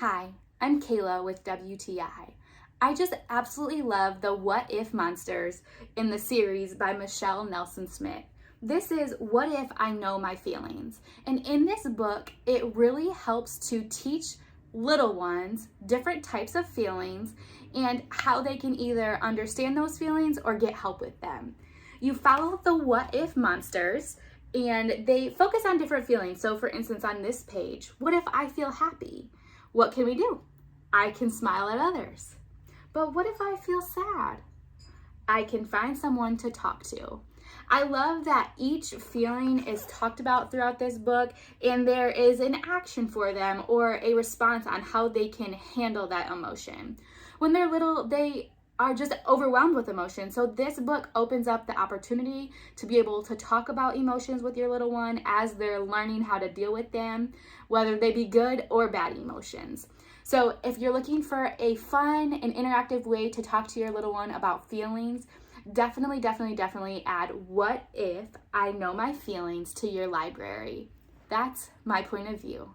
Hi, I'm Kayla with WTI. I just absolutely love the What If Monsters in the series by Michelle Nelson Smith. This is What If I Know My Feelings. And in this book, it really helps to teach little ones different types of feelings and how they can either understand those feelings or get help with them. You follow the What If Monsters and they focus on different feelings. So for instance, on this page, what if I feel happy? What can we do? I can smile at others. But what if I feel sad? I can find someone to talk to. I love that each feeling is talked about throughout this book and there is an action for them or a response on how they can handle that emotion. When they're little, they are just overwhelmed with emotion. So this book opens up the opportunity to be able to talk about emotions with your little one as they're learning how to deal with them, whether they be good or bad emotions. So if you're looking for a fun and interactive way to talk to your little one about feelings, definitely add What If I Know My Feelings to your library. That's my point of view.